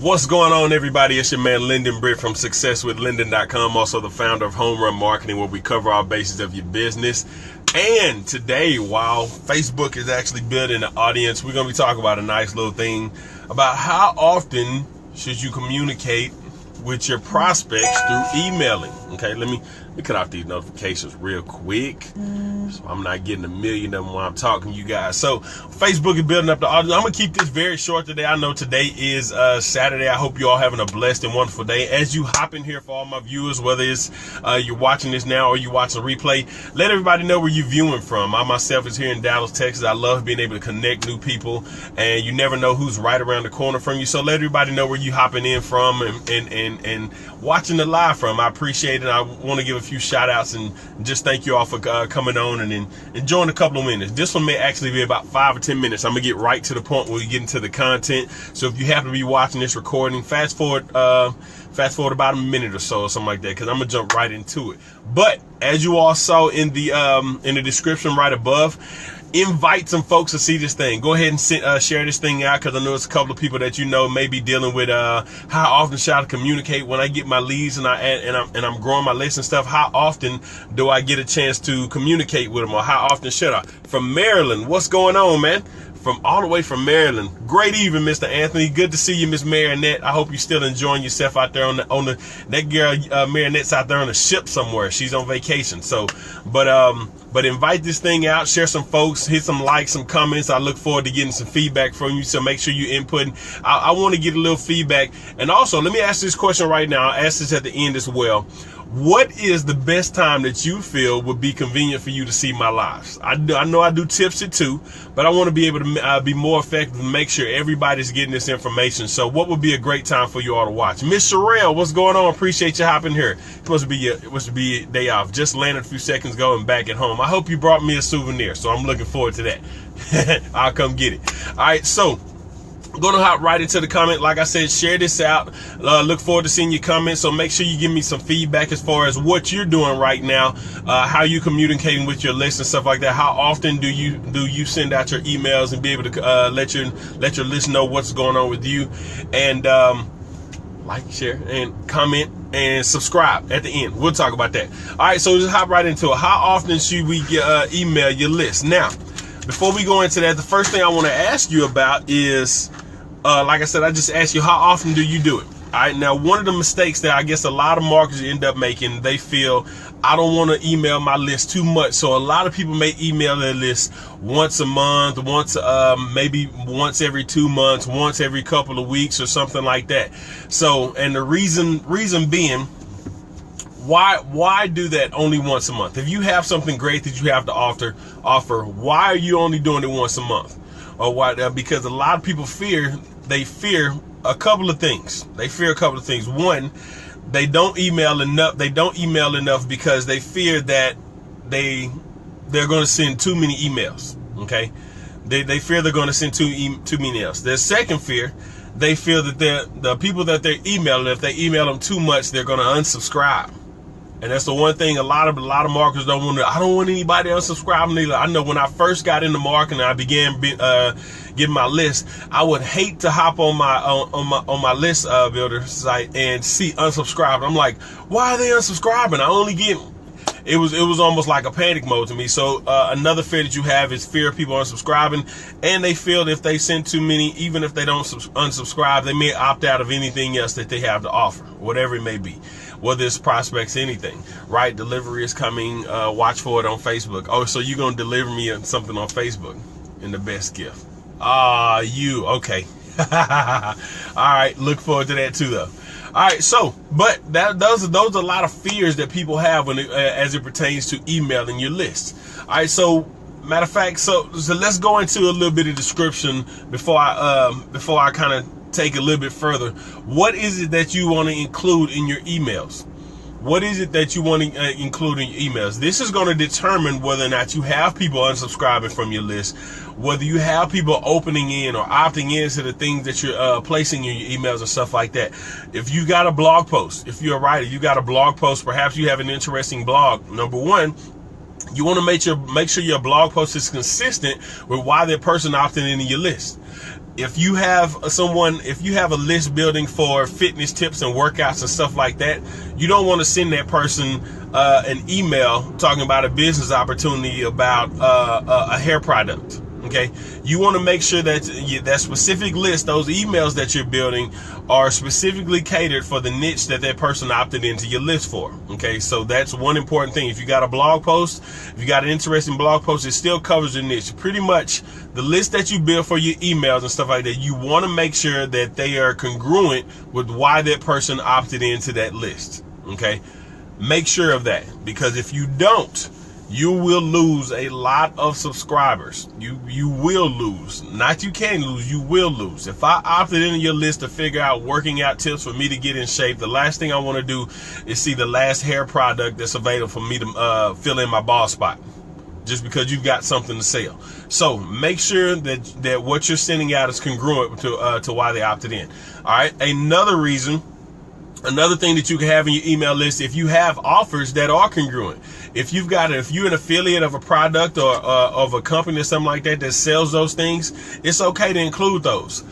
What's going on, everybody? It's your man Lyndon Britt from SuccessWithLyndon.com, also the founder of Home Run Marketing, where we cover all bases of your business. And today, while Facebook is actually building an audience, we're going to be talking about a nice little thing about how often should you communicate with your prospects through emailing. Okay, let me cut off these notifications real quick, so I'm not getting a million of them while I'm talking to you guys. So Facebook is building up the audience. I'm gonna keep this very short today. I know today is Saturday. I hope you all having a blessed and wonderful day. As you hop in here, for all my viewers, whether it's you're watching this now or you watching a replay, let everybody know where you're viewing from. I myself is here in Dallas, Texas. I love being able to connect new people, and you never know who's right around the corner from you. So let everybody know where you hopping in from and watching the live from. I appreciate it. I want to give a few shout outs and just thank you all for coming on and enjoying a couple of minutes. This one may actually be about 5 or 10 minutes. I'm gonna get right to the point where we get into the content. So if you happen to be watching this recording, fast forward about a minute or so or something like that, because I'm gonna jump right into it. But as you all saw in the description right above, invite some folks to see this thing. Go ahead and share this thing out, because I know it's a couple of people that you know may be dealing with how often should I communicate when I get my leads and I'm growing my list and stuff. How often do I get a chance to communicate with them, or how often should I? From Maryland, what's going on, man? From all the way from Maryland. Great evening, Mr. Anthony. Good to see you, Miss Marinette. I hope you're still enjoying yourself out there on the that girl Marinette's out there on a ship somewhere. She's on vacation. So, but invite this thing out, share some folks, hit some likes, some comments. I look forward to getting some feedback from you. So make sure you input. I want to get a little feedback. And also, let me ask this question right now. I'll ask this at the end as well. What is the best time that you feel would be convenient for you to see my lives? I know I do tips at 2, but I want to be able to be more effective and make sure everybody's getting this information. So what would be a great time for you all to watch? Miss Sherelle, what's going on? Appreciate you hopping here. It must be a day off. Just landed a few seconds ago and back at home. I hope you brought me a souvenir, so I'm looking forward to that. I'll come get it. All right, so I'm going to hop right into the comment. Like I said, share this out. Look forward to seeing your comments. So make sure you give me some feedback as far as what you're doing right now, how you communicating with your list and stuff like that. How often do you send out your emails and be able to let your list know what's going on with you? And like, share, and comment, and subscribe at the end. We'll talk about that. All right, so just hop right into it. How often should we email your list? Now, before we go into that, the first thing I want to ask you about is, like I said, I just asked you, how often do you do it? All right, now, one of the mistakes that I guess a lot of marketers end up making, they feel, I don't want to email my list too much. So a lot of people may email their list once a month, maybe once every 2 months, once every couple of weeks or something like that. So, and the reason being, why do that only once a month? If you have something great that you have to offer, why are you only doing it once a month? Or why? Because a lot of people fear a couple of things. They fear a couple of things. One, they don't email enough. They don't email enough because they fear that they're going to send too many emails. Okay, they fear they're going to send too many emails. Their second fear, they feel that the people that they're emailing, if they email them too much, they're going to unsubscribe. And that's the one thing a lot of marketers don't want to. I don't want anybody unsubscribing either. I know when I first got into marketing, I began getting my list. I would hate to hop on my list builder site and see unsubscribe. I'm like, why are they unsubscribing? I only get. It was almost like a panic mode to me. So another fear that you have is fear of people unsubscribing, and they feel if they send too many, even if they don't unsubscribe, they may opt out of anything else that they have to offer, whatever it may be. Whether it's prospects, anything, right? Delivery is coming. Watch for it on Facebook. Oh, so you're going to deliver me something on Facebook in the best gift. Okay. All right. Look forward to that too, though. All right. So, but those are a lot of fears that people have as it pertains to emailing your list. All right. So, matter of fact, so let's go into a little bit of description before I kind of take a little bit further. What is it that you want to include in your emails? What is it that you want to include in your emails? This is going to determine whether or not you have people unsubscribing from your list, whether you have people opening in or opting into the things that you're placing in your emails and stuff like that. If you got a blog post, if you're a writer, you got a blog post, perhaps you have an interesting blog. Number one, you want to make sure your blog post is consistent with why that person opted into your list. if you have a list building for fitness tips and workouts and stuff like that, you don't want to send that person an email talking about a business opportunity about a hair product. Okay, you want to make sure that that specific list, those emails that you're building, are specifically catered for the niche that person opted into your list for. Okay, so that's one important thing. If you got a blog post, if you got an interesting blog post, it still covers your niche. Pretty much the list that you build for your emails and stuff like that, you want to make sure that they are congruent with why that person opted into that list. Okay, make sure of that, because if you don't, you will lose a lot of subscribers. You will lose. Not you can lose, you will lose. If I opted into your list to figure out working out tips for me to get in shape, the last thing I want to do is see the last hair product that's available for me to fill in my bald spot, just because you've got something to sell. So make sure that what you're sending out is congruent to why they opted in. All right. Another thing that you can have in your email list, if you have offers that are congruent. If you're an affiliate of a product or of a company or something like that sells those things, it's okay to include those.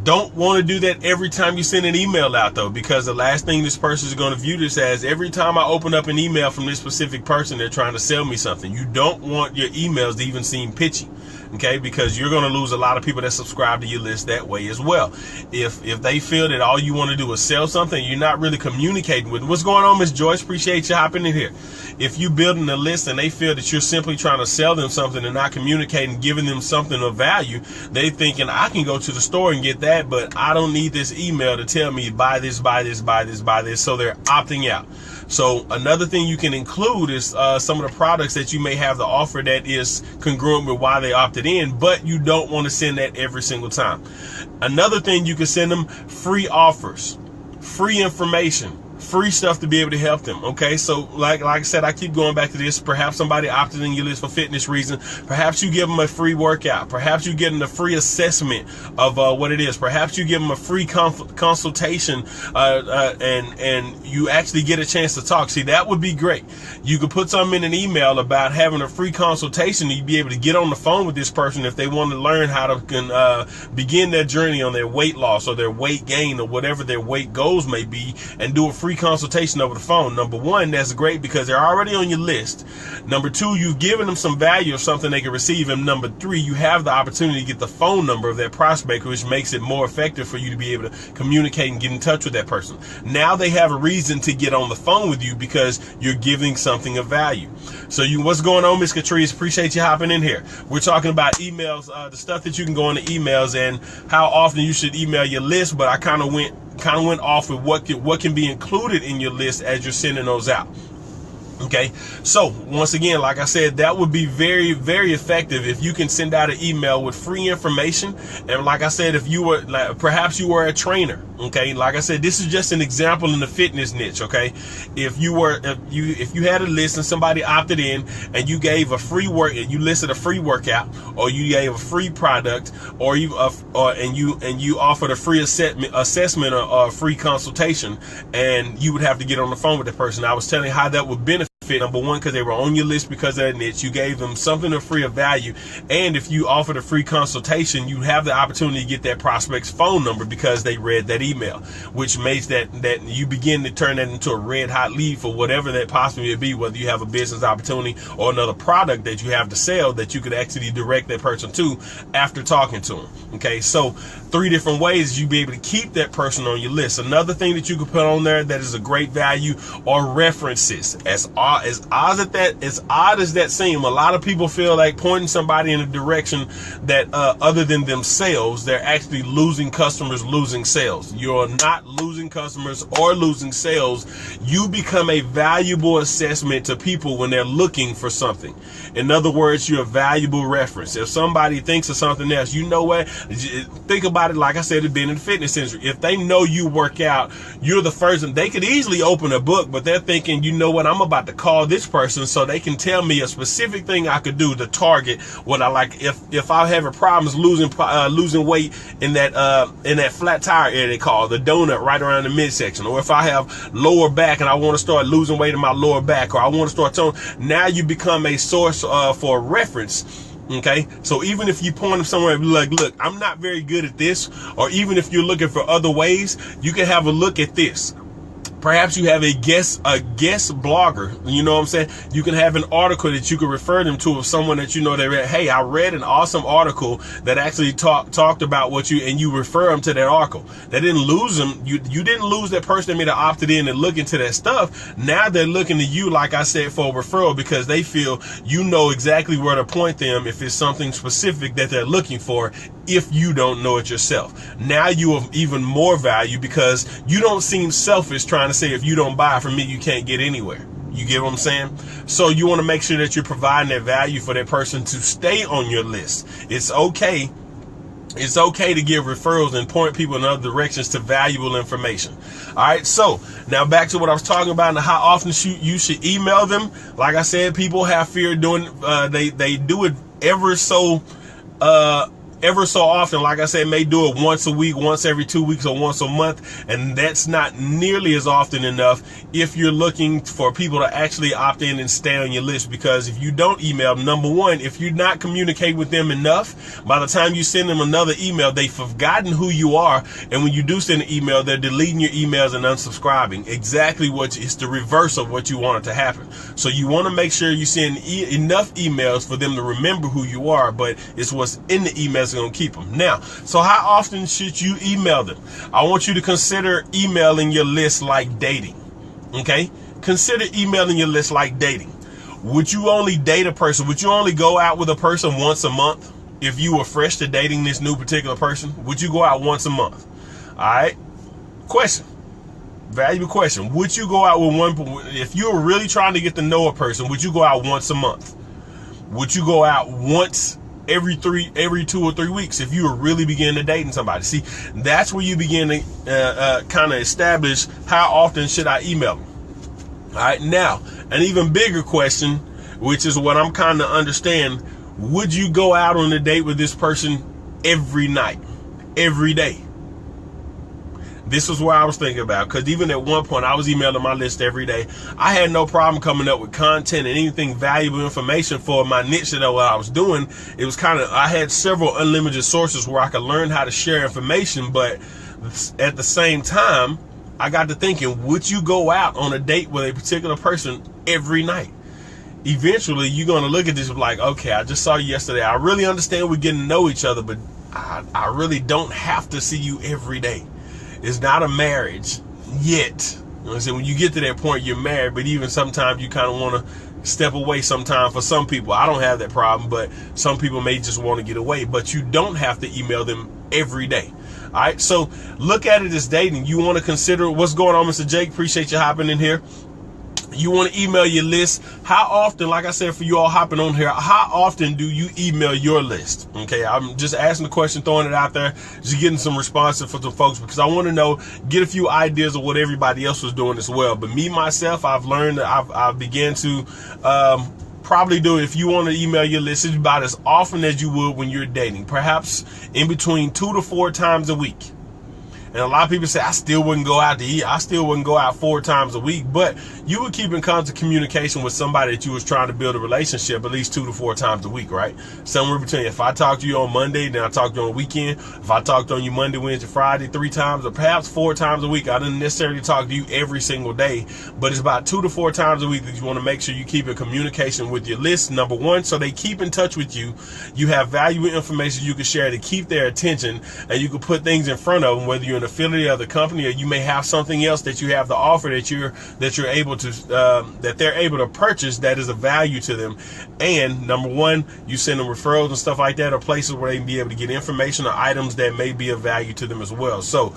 Don't want to do that every time you send an email out, though, because the last thing this person is going to view this as, every time I open up an email from this specific person, they're trying to sell me something. You don't want your emails to even seem pitchy. Okay, because you're going to lose a lot of people that subscribe to your list that way as well. If they feel that all you want to do is sell something, you're not really communicating with them. What's going on, Miss Joyce? Appreciate you hopping in here. If you building a list and they feel that you're simply trying to sell them something and not communicating, giving them something of value, they thinking, I can go to the store and get that, but I don't need this email to tell me buy this, buy this, buy this, buy this. So they're opting out. So another thing you can include is some of the products that you may have to offer that is congruent with why they opted in, but you don't want to send that every single time. Another thing, you can send them free offers, free information, free stuff to be able to help them. Okay, so like I said, I keep going back to this. Perhaps somebody opted in your list for fitness reason. Perhaps you give them a free workout. Perhaps you get them a free assessment of what it is. Perhaps you give them a free consultation and you actually get a chance to talk. See, that would be great. You could put something in an email about having a free consultation. You'd be able to get on the phone with this person if they want to learn how to begin their journey on their weight loss or their weight gain or whatever their weight goals may be, and do a free consultation over the phone. Number one, that's great because they're already on your list. Number two, you've given them some value of something they can receive. And number three, you have the opportunity to get the phone number of that prospect, which makes it more effective for you to be able to communicate and get in touch with that person. Now they have a reason to get on the phone with you because you're giving something of value. So what's going on, Miss Catrice? Appreciate you hopping in here. We're talking about emails, the stuff that you can go into emails and how often you should email your list, but I kind of went off with what can be included in your list as you're sending those out. Okay, so once again, like I said, that would be very, very effective if you can send out an email with free information. And like I said, if you were perhaps you were a trainer, okay, like I said, this is just an example in the fitness niche. Okay, if you had a list and somebody opted in and you gave a free you listed a free workout, or you gave a free product, or you offered a free assessment or a free consultation, and you would have to get on the phone with the person. I was telling you how that would benefit. Number one, because they were on your list because of that niche. You gave them something of free of value. And if you offered a free consultation, you have the opportunity to get that prospect's phone number because they read that email, which makes that you begin to turn that into a red hot lead for whatever that possibly would be, whether you have a business opportunity or another product that you have to sell that you could actually direct that person to after talking to them. Okay, so 3 different ways you'd be able to keep that person on your list. Another thing that you could put on there that is a great value are references. As odd as that seems, a lot of people feel like pointing somebody in a direction that other than themselves, they're actually losing customers, losing sales. You're not losing customers or losing sales. You become a valuable assessment to people when they're looking for something. In other words, you're a valuable reference. If somebody thinks of something else, you know what? Think about it, like I said, it's been in the fitness industry. If they know you work out, you're the first, and they could easily open a book, but they're thinking, you know what, I'm about to call this person so they can tell me a specific thing I could do to target what I like. If I have a problem losing weight in that flat tire area they call the donut right around the midsection, or if I have lower back and I want to start losing weight in my lower back, or I want to start toning, now you become a source for reference Okay, so even if you point them somewhere and be like, look, I'm not very good at this, or even if you're looking for other ways, you can have a look at this. Perhaps you have a guest blogger, you know what I'm saying? You can have an article that you can refer them to of someone that you know that read, hey, I read an awesome article that actually talked about what you, and you refer them to that article. They didn't lose them. You didn't lose that person that made have opted in and look into that stuff. Now they're looking to you, like I said, for a referral because they feel you know exactly where to point them if it's something specific that they're looking for, if you don't know it yourself. Now you have even more value because you don't seem selfish trying to say if you don't buy from me, you can't get anywhere. You get what I'm saying? So you want to make sure that you're providing that value for that person to stay on your list. It's okay. It's okay to give referrals and point people in other directions to valuable information. All right. So now back to what I was talking about and how often you should email them. Like I said, people have fear doing, they do it ever so often. Like I said, may do it once a week, once every 2 weeks, or once a month. And that's not nearly as often enough if you're looking for people to actually opt in and stay on your list. Because if you don't email them, number one, if you're not communicating with them enough, by the time you send them another email, they've forgotten who you are. And when you do send an email, they're deleting your emails and unsubscribing. Exactly it's the reverse of what you want it to happen. So you want to make sure you send enough emails for them to remember who you are, but it's what's in the emails going to keep them. Now, so how often should you email them? I want you to consider emailing your list like dating. Okay? Consider emailing your list like dating. Would you only date a person? Would you only go out with a person once a month if you were fresh to dating this new particular person? Would you go out once a month? All right? Question. Valuable question. Would you go out with one, if you were really trying to get to know a person, would you go out once a month? Would you go out once every 2 or 3 weeks if you were really beginning to dating somebody? See, that's where you begin to kind of establish how often should I email them. All right, now an even bigger question, which is what I'm kind of understand, would you go out on a date with this person every night, every day? This is what I was thinking about, because even at one point I was emailing my list every day. I had no problem coming up with content and anything valuable information for my niche that what I was doing. It was kind of, I had several unlimited sources where I could learn how to share information, but at the same time, I got to thinking, would you go out on a date with a particular person every night? Eventually, you're going to look at this like, okay, I just saw you yesterday. I really understand we're getting to know each other, but I really don't have to see you every day. It's not a marriage yet. You know what I'm saying? When you get to that point, you're married, but even sometimes you kind of want to step away sometime. For some people, I don't have that problem, but some people may just want to get away. But you don't have to email them every day. All right, so look at it as dating. You want to consider what's going on, Mr. Jake. Appreciate you hopping in here. You want to email your list. How often, like I said, for you all hopping on here, how often do you email your list? Okay, I'm just asking the question, throwing it out there, just getting some responses from the folks, because I want to know, get a few ideas of what everybody else was doing as well. But me, myself, I've learned that I've began to probably do it. If you want to email your list, it's about as often as you would when you're dating, perhaps in between 2 to 4 times a week. And a lot of people say, I still wouldn't go out to eat. I still wouldn't go out 4 times a week. But you would keep in constant communication with somebody that you was trying to build a relationship at least 2 to 4 times a week, right? Somewhere between, if I talk to you on Monday, then I talk to you on the weekend. If I talked on you Monday, Wednesday, Friday, 3 times, or perhaps 4 times a week. I didn't necessarily talk to you every single day, but it's about 2 to 4 times a week that you want to make sure you keep in communication with your list. Number one, so they keep in touch with you. You have valuable information you can share to keep their attention, and you can put things in front of them, whether you're an affiliate of the company or you may have something else that you have to offer that you're able to that they're able to purchase that is of value to them. And number one, you send them referrals and stuff like that, or places where they can be able to get information or items that may be of value to them as well. So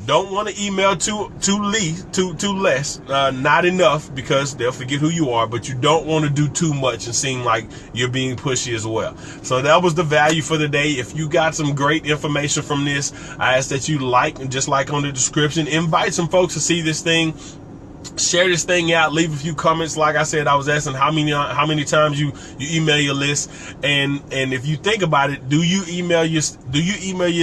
don't want to email too less, not enough, because they'll forget who you are, but you don't want to do too much and seem like you're being pushy as well. So that was the value for the day. If you got some great information from this, I ask that you like, and just like on the description, invite some folks to see this thing. Share this thing out. Leave a few comments. Like I said, I was asking how many times you email your list, and if you think about it, do you email your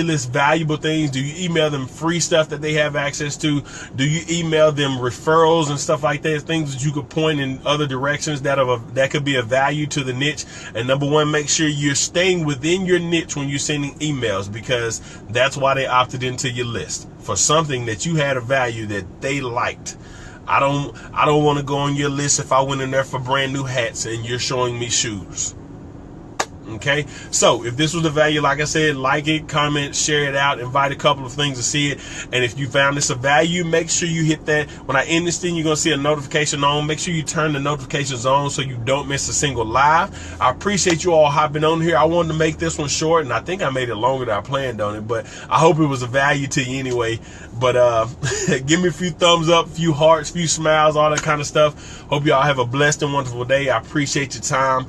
list valuable things? Do you email them free stuff that they have access to? Do you email them referrals and stuff like that? Things that you could point in other directions that could be of value to the niche. And number one, make sure you're staying within your niche when you're sending emails, because that's why they opted into your list, for something that you had a value that they liked. I don't want to go on your list if I went in there for brand new hats and you're showing me shoes. Okay, so if this was a value, like I said, like it, comment, share it out, invite a couple of things to see it. And if you found this a value, make sure you hit that. When I end this thing, you're going to see a notification on. Make sure you turn the notifications on so you don't miss a single live. I appreciate you all hopping on here. I wanted to make this one short, and I think I made it longer than I planned on it, but I hope it was a value to you anyway. But give me a few thumbs up, a few hearts, a few smiles, all that kind of stuff. Hope y'all have a blessed and wonderful day. I appreciate your time.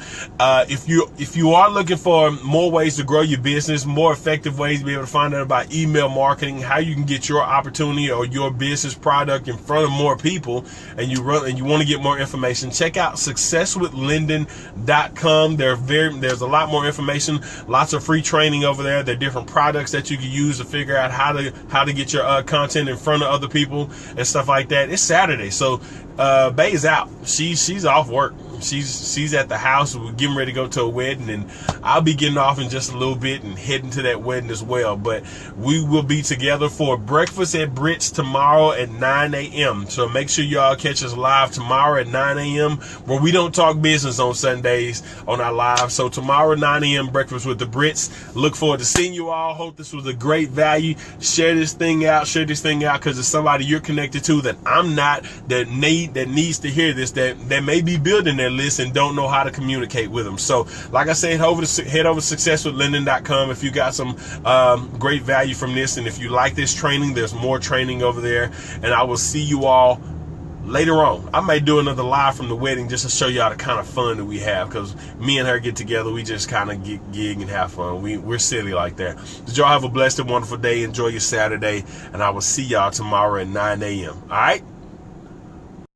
If you are looking for more ways to grow your business, more effective ways to be able to find out about email marketing, how you can get your opportunity or your business product in front of more people, and you want to get more information, check out successwithlinden.com. There's a lot more information, lots of free training over there. There are different products that you can use to figure out how to get your content in front of other people and stuff like that. It's Saturday, so Bay's out. She's off work. She's at the house. We're getting ready to go to a wedding, and I'll be getting off in just a little bit and heading to that wedding as well. But we will be together for breakfast at Brits tomorrow at 9 a.m. So make sure y'all catch us live tomorrow at 9 a.m. where we don't talk business on Sundays on our live. So tomorrow 9 a.m. breakfast with the Brits. Look forward to seeing you all. Hope this was a great value. Share this thing out, because it's somebody you're connected to that I'm not, that needs to hear this, that may be building their list and don't know how to communicate with them. So like I said, head over to successwithlinden.com if you got some great value from this, and if you like this training, there's more training over there. And I will see you all later on. I may do another live from the wedding just to show y'all the kind of fun that we have, because me and her get together, we just kind of gig and have fun. We're silly like that. Did y'all have a blessed and wonderful day? Enjoy your Saturday, and I will see y'all tomorrow at 9 a.m. All right.